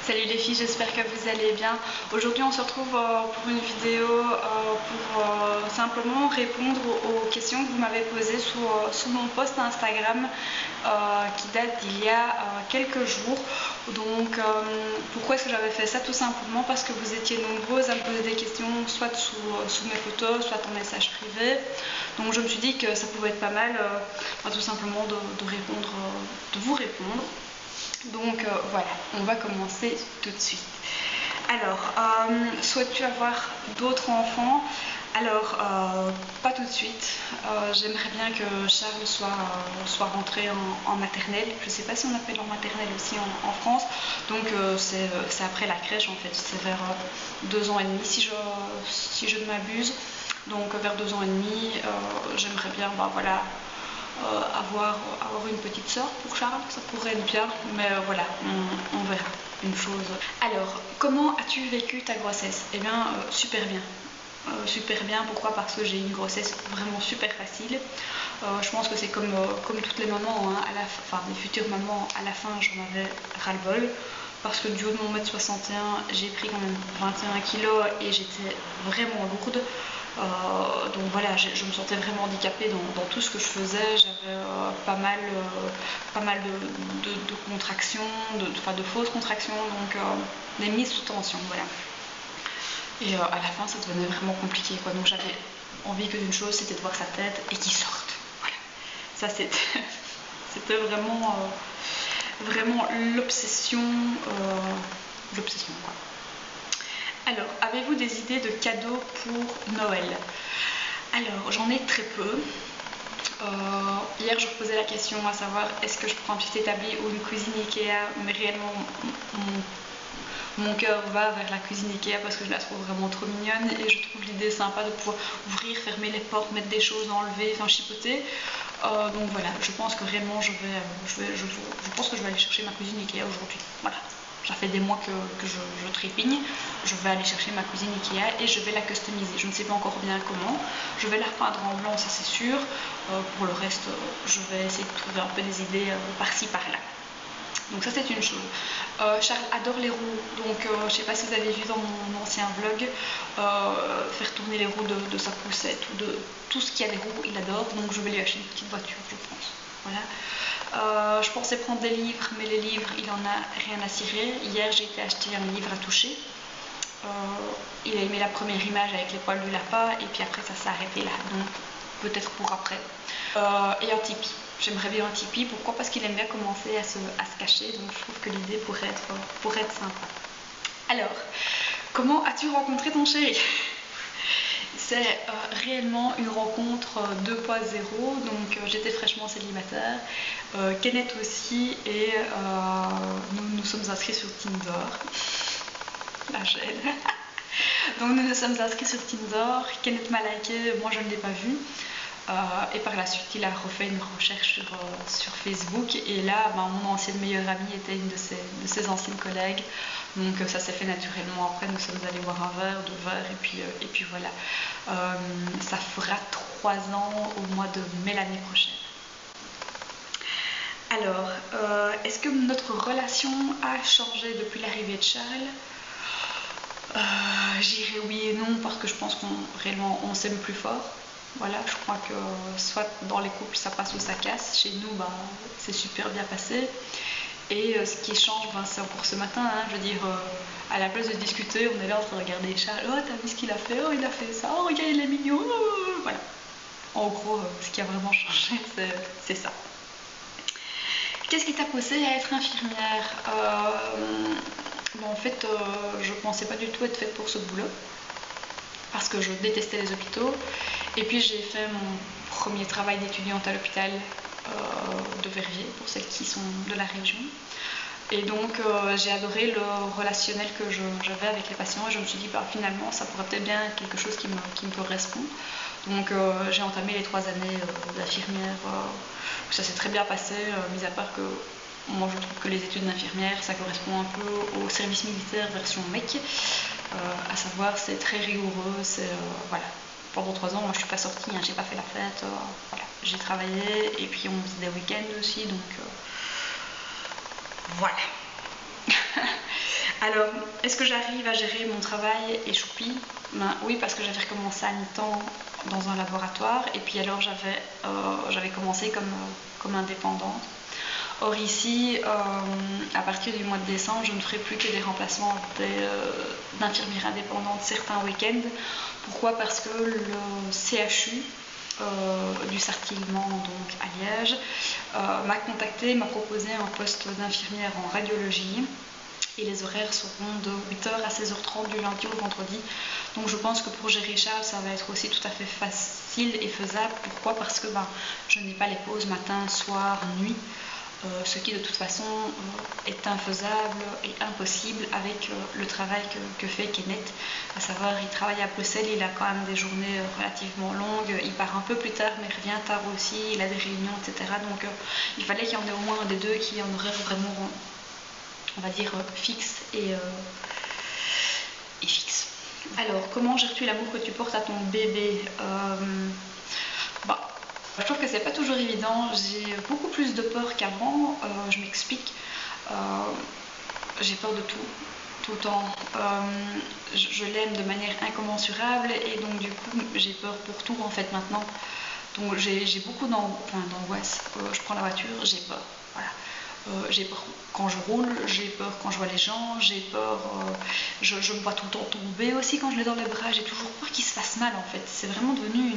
Salut les filles, j'espère que vous allez bien. Aujourd'hui on se retrouve pour une vidéo pour simplement répondre aux questions que vous m'avez posées sous mon post Instagram qui date d'il y a quelques jours. Donc pourquoi est-ce que j'avais fait ça? Tout simplement parce que vous étiez nombreuses à me poser des questions soit sous mes photos, soit en message privé. Donc je me suis dit que ça pouvait être pas mal tout simplement de vous répondre. Donc voilà, on va commencer tout de suite. Alors, souhaites-tu avoir d'autres enfants? Alors, pas tout de suite. J'aimerais bien que Charles soit rentré en maternelle. Je ne sais pas si on appelle en maternelle aussi en France. Donc c'est après la crèche en fait. C'est vers 2 ans et demi si je ne m'abuse. Donc vers 2 ans et demi, j'aimerais bien voilà, avoir une petite sœur pour Charles, ça pourrait être bien, mais voilà, on verra une chose. Alors, comment as-tu vécu ta grossesse? Eh bien, super bien. Super bien, pourquoi? Parce que j'ai eu une grossesse vraiment super facile. Je pense que c'est comme toutes les mamans, hein, enfin les futures mamans, à la fin j'en avais ras-le-bol. Parce que du haut de mon 1m61, j'ai pris quand même 21 kilos et j'étais vraiment lourde. Donc voilà, je me sentais vraiment handicapée dans tout ce que je faisais. J'avais pas mal de contractions, de fausses contractions, donc des mises sous tension, voilà. Et à la fin, ça devenait vraiment compliqué, quoi. Donc j'avais envie que d'une chose, c'était de voir sa tête et qu'il sorte. Voilà. Ça, c'était vraiment l'obsession, quoi. Alors, avez-vous des idées de cadeaux pour Noël? Alors, j'en ai très peu. Hier, je reposais la question à savoir est-ce que je prends un petit établi ou une cuisine Ikea, mais réellement mon cœur va vers la cuisine Ikea parce que je la trouve vraiment trop mignonne et je trouve l'idée sympa de pouvoir ouvrir, fermer les portes, mettre des choses, enlever, enfin chipoter. Donc voilà, je pense que réellement je pense que je vais aller chercher ma cuisine Ikea aujourd'hui. Voilà. Ça fait des mois que je trépigne. Je vais aller chercher ma cuisine Ikea et je vais la customiser. Je ne sais pas encore bien comment. Je vais la repeindre en blanc, ça c'est sûr. Pour le reste, je vais essayer de trouver un peu des idées par-ci par-là. Donc ça c'est une chose. Charles adore les roues, donc je ne sais pas si vous avez vu dans mon ancien vlog, faire tourner les roues de sa poussette ou de tout ce qui a des roues, il adore. Donc je vais lui acheter une petite voiture, je pense. Voilà. Je pensais prendre des livres, mais les livres, il en a rien à cirer. Hier, j'ai été acheter un livre à toucher. Il a aimé la première image avec les poils du lapin, et puis après, ça s'est arrêté là. Donc, peut-être pour après. Et un Tipeee. J'aimerais bien un Tipeee. Pourquoi? Parce qu'il aime bien commencer à se cacher. Donc, je trouve que l'idée pourrait être sympa. Alors, comment as-tu rencontré ton chéri? C'est réellement une rencontre 2.0, donc j'étais fraîchement célibataire, Kenneth aussi, et nous sommes inscrits sur Tinder. La gêne. Donc nous sommes inscrits sur Tinder, Kenneth m'a liké, moi je ne l'ai pas vu. Et par la suite, il a refait une recherche sur Facebook. Et là, mon ancienne meilleure amie était une de ses anciennes collègues. Donc ça s'est fait naturellement. Après, nous sommes allés boire un verre, 2 verres. Et puis voilà. Ça fera 3 ans au mois de mai l'année prochaine. Alors, est-ce que notre relation a changé depuis l'arrivée de Charles? J'irais oui et non, parce que je pense réellement on s'aime plus fort. Voilà, je crois que soit dans les couples ça passe ou ça casse. Chez nous, c'est super bien passé. Et ce qui change, c'est encore ce matin, hein, je veux dire, à la place de discuter, on est là en train de regarder Charles. Oh, t'as vu ce qu'il a fait? Oh, il a fait ça. Oh, regarde, il est mignon. Voilà. En gros, ce qui a vraiment changé, c'est ça. Qu'est-ce qui t'a poussé à être infirmière? En fait, je pensais pas du tout être faite pour ce boulot. Parce que je détestais les hôpitaux. Et puis j'ai fait mon premier travail d'étudiante à l'hôpital de Verviers, pour celles qui sont de la région. Et donc j'ai adoré le relationnel que j'avais avec les patients et je me suis dit finalement ça pourrait peut-être bien être quelque chose qui me correspond. Donc j'ai entamé les 3 années d'infirmière, ça s'est très bien passé, mis à part que moi je trouve que les études d'infirmière ça correspond un peu au service militaire version mec. À savoir c'est très rigoureux, voilà. Pendant 3 ans moi je suis pas sortie, hein, j'ai pas fait la fête, voilà. J'ai travaillé et puis on faisait des week-ends aussi, donc voilà. Alors, est-ce que j'arrive à gérer mon travail et Choupi? Ben, oui, parce que j'avais recommencé à mi-temps dans un laboratoire et puis alors j'avais commencé comme indépendante. Or ici, à partir du mois de décembre, je ne ferai plus que des remplacements d'infirmières indépendantes certains week-ends. Pourquoi? Parce que le CHU du Sartillement, donc à Liège, m'a contacté, m'a proposé un poste d'infirmière en radiologie. Et les horaires seront de 8h à 16h30 du lundi au vendredi. Donc je pense que pour gérer Charles, ça va être aussi tout à fait facile et faisable. Pourquoi? Parce que je n'ai pas les pauses matin, soir, nuit. Ce qui de toute façon est infaisable et impossible avec le travail que fait Kenneth. À savoir, il travaille à Bruxelles, il a quand même des journées relativement longues, il part un peu plus tard mais revient tard aussi, il a des réunions, etc. Donc il fallait qu'il y en ait au moins un des deux qui en aurait vraiment, on va dire, fixe et fixe. Alors, comment gères-tu l'amour que tu portes à ton bébé? Je trouve que c'est pas toujours évident, j'ai beaucoup plus de peur qu'avant, je m'explique. J'ai peur de tout le temps. Je l'aime de manière incommensurable et donc du coup j'ai peur pour tout en fait maintenant. Donc j'ai beaucoup d'angoisse. Je prends la voiture, j'ai peur. Voilà. J'ai peur quand je roule, j'ai peur quand je vois les gens, j'ai peur, je me vois tout le temps tomber aussi quand je l'ai dans les bras, j'ai toujours peur qu'il se fasse mal en fait. C'est vraiment devenu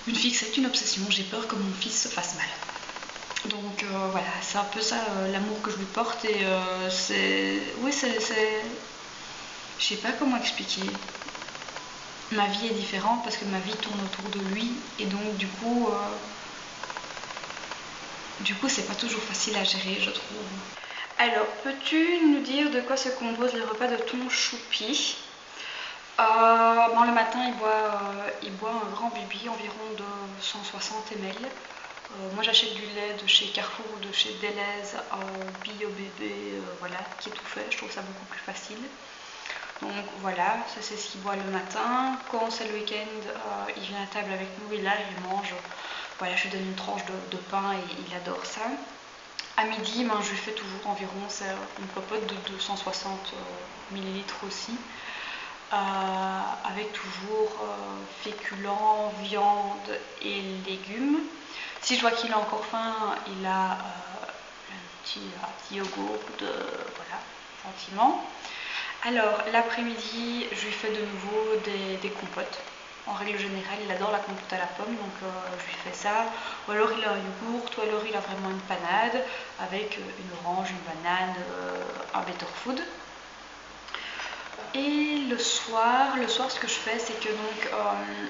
une fixette, une obsession, j'ai peur que mon fils se fasse mal. Donc voilà, c'est un peu ça l'amour que je lui porte et oui, je sais pas comment expliquer. Ma vie est différente parce que ma vie tourne autour de lui et donc du coup c'est pas toujours facile à gérer, je trouve. Alors, peux-tu nous dire de quoi se composent les repas de ton choupi? Le matin, il boit un grand bibi, environ de 160 ml. Moi, j'achète du lait de chez Carrefour ou de chez Deleuze, bio bébé, voilà, qui est tout fait. Je trouve ça beaucoup plus facile. Donc voilà, ça c'est ce qu'il boit le matin. Quand c'est le week-end, il vient à table avec nous et là, il mange. Voilà, je lui donne une tranche de pain et il adore ça. À midi, je lui fais toujours environ une popote de 260 ml aussi. Avec toujours féculents, viande et légumes. Si je vois qu'il a encore faim, il a un petit yogourt, voilà, gentiment. Alors l'après-midi, je lui fais de nouveau des compotes. En règle générale, il adore la compote à la pomme, donc je lui fais ça. Ou alors il a un yogourt, ou alors il a vraiment une panade avec une orange, une banane, un better food. Et le soir, ce que je fais, c'est que donc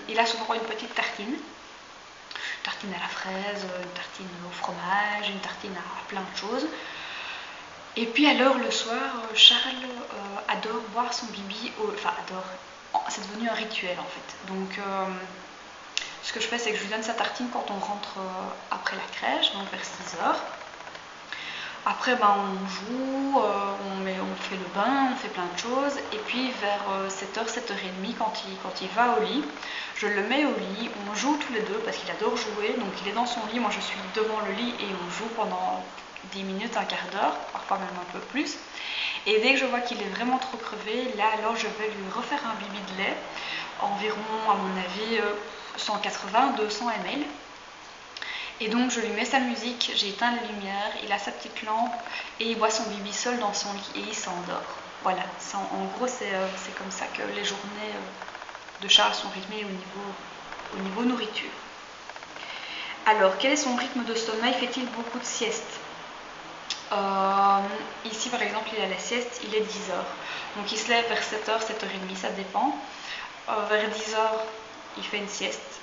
il a souvent une petite tartine. Une tartine à la fraise, une tartine au fromage, une tartine à plein de choses. Et puis alors le soir, Charles adore boire son bibi, c'est devenu un rituel en fait. Donc ce que je fais, c'est que je lui donne sa tartine quand on rentre après la crèche, donc vers 6h. Après, on joue, on fait le bain, on fait plein de choses. Et puis vers 7h, 7h30, quand il va au lit, je le mets au lit, on joue tous les deux parce qu'il adore jouer. Donc il est dans son lit, moi je suis devant le lit et on joue pendant 10 minutes, un quart d'heure, parfois même un peu plus. Et dès que je vois qu'il est vraiment trop crevé, là alors je vais lui refaire un bibi de lait, environ à mon avis 180-200 ml. Et donc je lui mets sa musique, j'ai éteint les lumières, il a sa petite lampe et il boit son bibi seul dans son lit et il s'endort. Voilà, en gros c'est comme ça que les journées de Charles sont rythmées au niveau nourriture. Alors, quel est son rythme de sommeil? Fait-il beaucoup de siestes? Ici par exemple il a la sieste, il est 10h. Donc il se lève vers 7h, 7h30, ça dépend. Vers 10h il fait une sieste.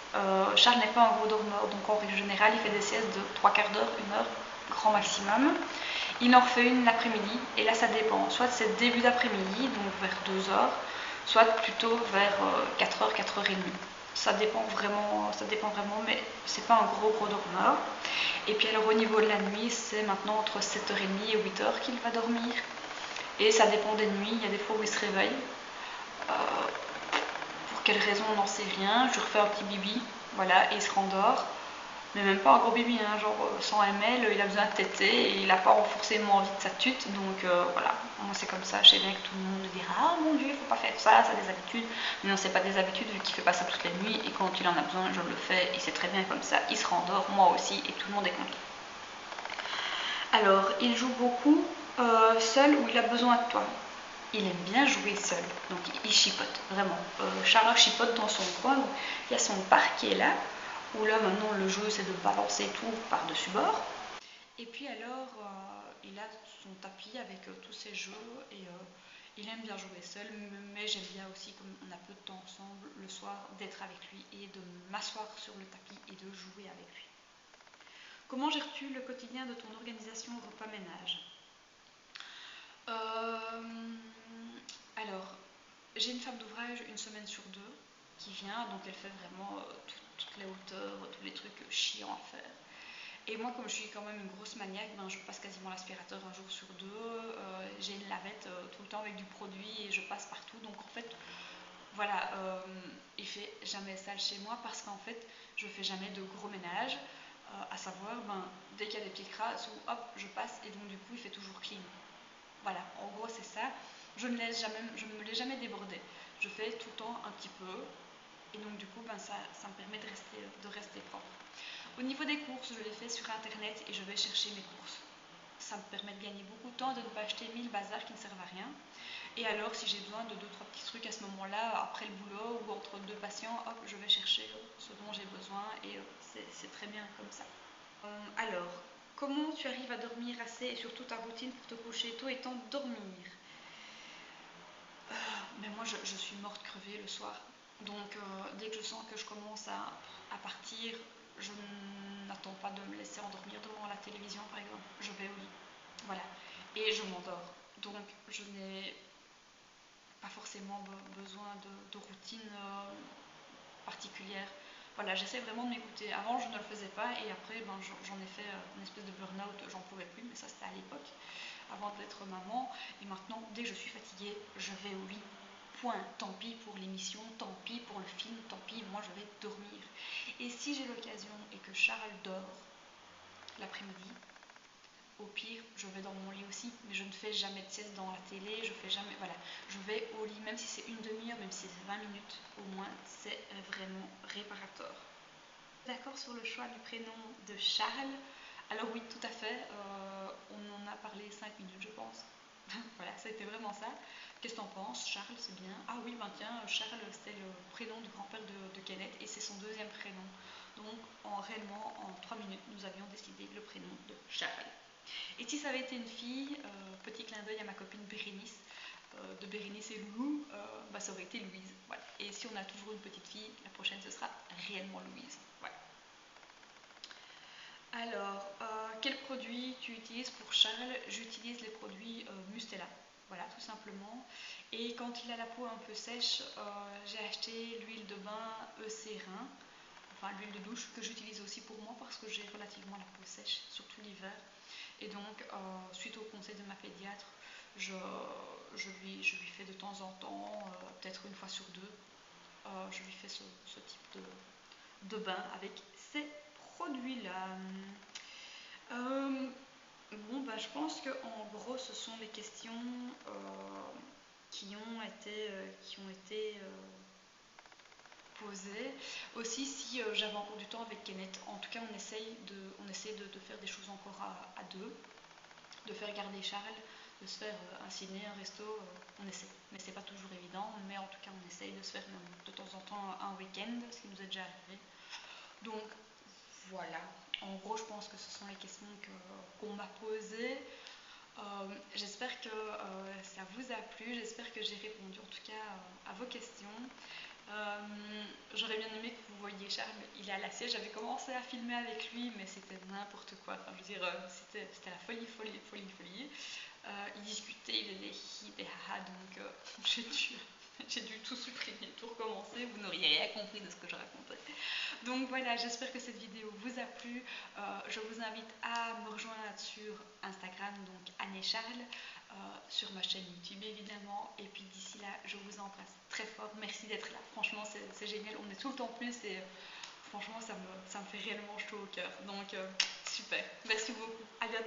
Charles n'est pas un gros dormeur, donc en règle générale il fait des siestes de 3 quarts d'heure, 1 heure, grand maximum. Il en refait une l'après-midi et là ça dépend, soit c'est début d'après-midi, donc vers 2h, soit plutôt vers 4h, 4h30. Ça dépend vraiment, mais c'est pas un gros dormeur. Et puis alors au niveau de la nuit, c'est maintenant entre 7h30 et 8h qu'il va dormir. Et ça dépend des nuits, il y a des fois où il se réveille. Pour quelle raison, on n'en sait rien. Je refais un petit bibi, voilà, et il se rendort. mais même pas un gros bébé, hein, genre 100 ml, il a besoin de téter et il n'a pas forcément envie de sa tute, donc voilà, moi c'est comme ça. Je sais bien que tout le monde dira ah mon dieu, il faut pas faire ça, ça a des habitudes, mais non, c'est pas des habitudes vu qu'il fait pas ça toutes les nuits, et quand il en a besoin, je le fais, et c'est très bien comme ça, il se rendort, moi aussi, et tout le monde est content. Alors, il joue beaucoup seul ou il a besoin de toi? Il aime bien jouer seul, donc il chipote, vraiment. Charles chipote dans son coin, il y a son parc qui est là, où là maintenant le jeu c'est de balancer tout par-dessus bord. Et puis alors, il a son tapis avec tous ses jeux, et il aime bien jouer seul, mais j'aime bien aussi, comme on a peu de temps ensemble, le soir, d'être avec lui et de m'asseoir sur le tapis et de jouer avec lui. Comment gères-tu le quotidien de ton organisation repas-ménage? Alors, j'ai une femme d'ouvrage une semaine sur deux qui vient, donc elle fait vraiment toutes les hauteurs, tous les trucs chiants à faire. Et moi, comme je suis quand même une grosse maniaque, ben, je passe quasiment l'aspirateur un jour sur deux. J'ai une lavette tout le temps avec du produit et je passe partout. Donc en fait, voilà, il fait jamais sale chez moi parce qu'en fait, je fais jamais de gros ménage. À savoir, ben, dès qu'il y a des petites crasses, hop, je passe et donc du coup, il fait toujours clean. Voilà, en gros, c'est ça. Je ne me l'ai jamais débordé. Je fais tout le temps un petit peu. Et donc du coup, ben, ça me permet de rester propre. Au niveau des courses, je les fais sur internet et je vais chercher mes courses. Ça me permet de gagner beaucoup de temps, de ne pas acheter 1000 bazars qui ne servent à rien. Et alors, si j'ai besoin de 2-3 petits trucs à ce moment-là, après le boulot ou entre deux patients, hop, je vais chercher ce dont j'ai besoin, et c'est très bien comme ça. Alors, comment tu arrives à dormir assez, et surtout ta routine pour te coucher tôt et t'endormir? Mais moi, je suis morte crevée le soir. Donc, dès que je sens que je commence à partir, je n'attends pas de me laisser endormir devant la télévision, par exemple. Je vais au lit. Voilà. Et je m'endors. Donc, je n'ai pas forcément besoin de routine particulière. Voilà, j'essaie vraiment de m'écouter. Avant, je ne le faisais pas, et après, ben, j'en ai fait une espèce de burn-out, j'en pouvais plus, mais ça, c'était à l'époque, avant d'être maman. Et maintenant, dès que je suis fatiguée, je vais au lit. Point. Tant pis pour l'émission, tant pis pour le film, tant pis, moi je vais dormir. Et si j'ai l'occasion et que Charles dort l'après-midi, au pire, je vais dans mon lit aussi, mais je ne fais jamais de sieste dans la télé, je fais jamais, voilà, je vais au lit, même si c'est une demi-heure, même si c'est 20 minutes, au moins, c'est vraiment réparateur. D'accord sur le choix du prénom de Charles? Alors oui, tout à fait, on en a parlé 5 minutes, je pense. Voilà, c'était vraiment ça. Qu'est-ce que t'en penses? Charles, c'est bien. Ah oui, ben tiens, Charles, c'était le prénom du grand-père de Kenneth, et c'est son deuxième prénom. Donc, réellement, en 3 minutes, nous avions décidé le prénom de Charles. Et si ça avait été une fille, petit clin d'œil à ma copine Bérénice, de Bérénice et Loulou, bah, ça aurait été Louise. Voilà. Et si on a toujours une petite fille, la prochaine ce sera réellement Louise. Voilà. Alors, quel produit tu utilises pour Charles? J'utilise les produits Mustela. Voilà, tout simplement. Et quand il a la peau un peu sèche, j'ai acheté l'huile de bain Eucérin, enfin l'huile de douche, que j'utilise aussi pour moi parce que j'ai relativement la peau sèche, surtout l'hiver. Et donc, suite au conseil de ma pédiatre, je lui fais de temps en temps, peut-être une fois sur deux, je lui fais ce type de bain avec ces produits-là. Bon, bah, je pense que en gros, ce sont les questions qui ont été posées. Aussi, si j'avais encore du temps avec Kenneth, en tout cas, on essaie de faire des choses encore à deux, de faire garder Charles, de se faire un ciné, un resto, on essaie. Mais c'est pas toujours évident, mais en tout cas on essaye de se faire même de temps en temps un week-end, ce qui nous est déjà arrivé. Donc voilà, en gros je pense que ce sont les questions qu'on m'a posées. J'espère que ça vous a plu, j'espère que j'ai répondu en tout cas à vos questions. J'aurais bien aimé que vous voyiez Charles, il est à la siège. J'avais commencé à filmer avec lui, mais c'était n'importe quoi. Enfin, je veux dire, c'était la folie. Il discutait, il faisait des hi, des haha, donc j'ai dû tout supprimer, tout recommencer. Vous n'auriez rien compris de ce que je racontais. Donc voilà, j'espère que cette vidéo vous a plu. Je vous invite à me rejoindre sur Instagram, donc Anne Charles, sur ma chaîne YouTube évidemment. Et puis d'ici là, je vous embrasse très fort. Merci d'être là. Franchement, c'est génial. On est tout le temps plus et franchement ça me fait réellement chaud au cœur. Donc super, merci beaucoup, à bientôt.